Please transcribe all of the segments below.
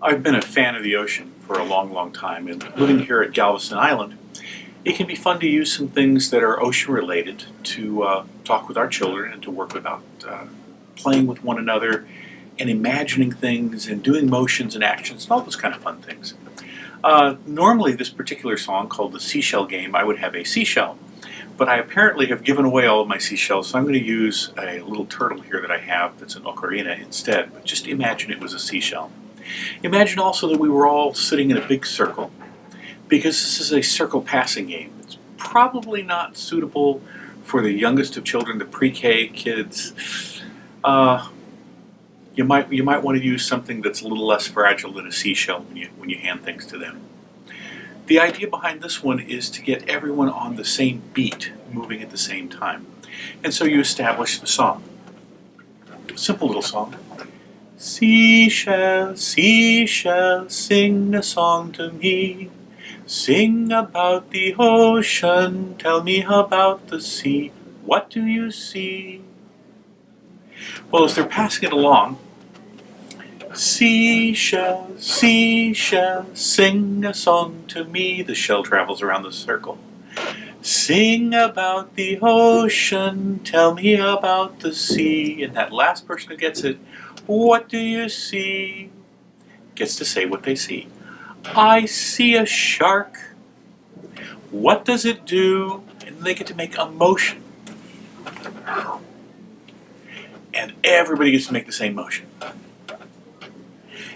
I've been a fan of the ocean for a long, long time, and living here at Galveston Island, it can be fun to use some things that are ocean related to talk with our children and to work about playing with one another and imagining things and doing motions and actions and all those kind of fun things. Normally, this particular song called the Seashell Game, I would have a seashell, but I apparently have given away all of my seashells, so I'm going to use a little turtle here that I have that's an ocarina instead, but just imagine it was a seashell. Imagine also that we were all sitting in a big circle, because this is a circle passing game. It's probably not suitable for the youngest of children, the pre-K kids. You might want to use something that's a little less fragile than a seashell when you hand things to them. The idea behind this one is to get everyone on the same beat, moving at the same time. And so you establish the song. Simple little song. Seashell, seashell, sing a song to me. Sing about the ocean, tell me about the sea. What do you see? Well, as they're passing it along, seashell, seashell, sing a song to me. The shell travels around the circle. Sing about the ocean, tell me about the sea. And that last person who gets it, what do you see? Gets to say what they see. I see a shark. What does it do? And they get to make a motion. And everybody gets to make the same motion.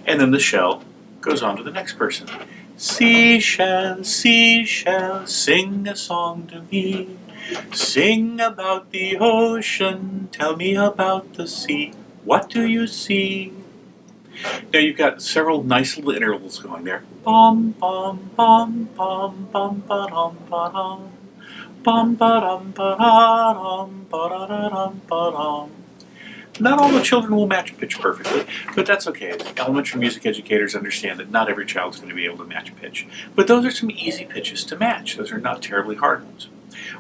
And then the shell goes on to the next person. Seashell, seashell, sing a song to me. Sing about the ocean, tell me about the sea. What do you see? Now you've got several nice little intervals going there. Bum bum bum bum bum ba dum ba dum. Bum ba dum ba dum ba da da dum ba dum. Not all the children will match pitch perfectly, but that's okay. Elementary music educators understand that not every child is going to be able to match pitch. But those are some easy pitches to match. Those are not terribly hard ones.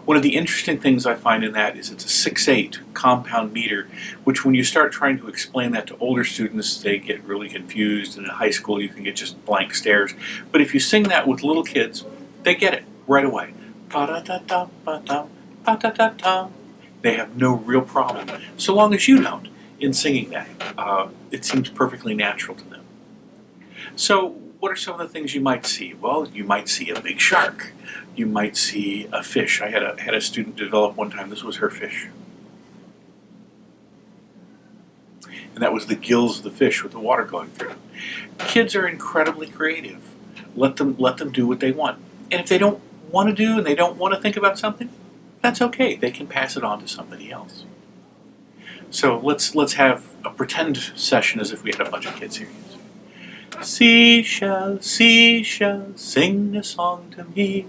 One of the interesting things I find in that is it's a 6/8 compound meter, which when you start trying to explain that to older students, they get really confused, and in high school you can get just blank stares. But if you sing that with little kids, they get it right away. Ba-da-da-da, ba-da, ba-da-da-da. They have no real problem, so long as you don't, in singing that. It seems perfectly natural to them. So what are some of the things you might see? Well, you might see a big shark. You might see a fish. I had a student develop one time, this was her fish. And that was the gills of the fish with the water going through. Kids are incredibly creative. Let them do what they want. And if they don't want to do and they don't want to think about something, that's okay. They can pass it on to somebody else. So let's have a pretend session as if we had a bunch of kids here. Seashell, seashell, sing a song to me.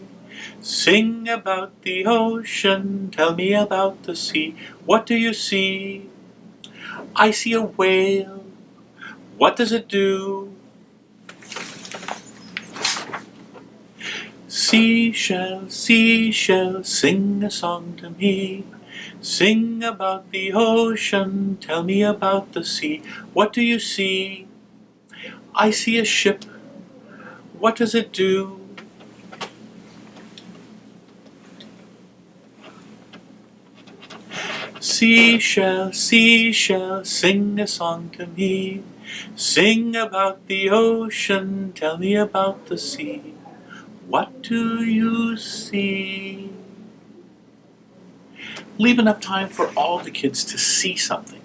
Sing about the ocean, tell me about the sea. What do you see? I see a whale. What does it do? Seashell, seashell, sing a song to me. Sing about the ocean, tell me about the sea. What do you see? I see a ship. What does it do? Seashell, seashell, sing a song to me. Sing about the ocean, tell me about the sea. What do you see? Leave enough time for all the kids to see something.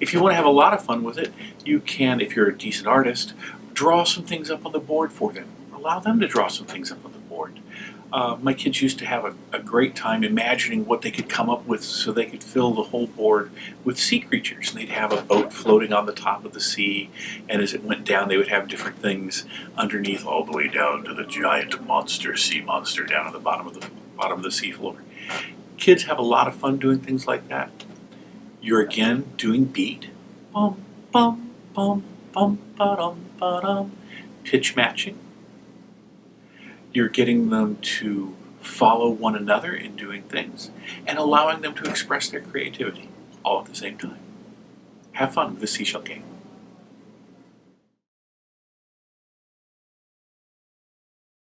If you want to have a lot of fun with it, you can, if you're a decent artist, draw some things up on the board for them. Allow them to draw some things up on the board. My kids used to have a great time imagining what they could come up with so they could fill the whole board with sea creatures. And they'd have a boat floating on the top of the sea, and as it went down they would have different things underneath all the way down to the giant monster, sea monster down at the bottom of the seafloor. Kids have a lot of fun doing things like that. You're again doing beat. Bum, bum, bum, bum, ba-dum, ba-dum. Pitch matching. You're getting them to follow one another in doing things and allowing them to express their creativity all at the same time. Have fun with the Seashell Game.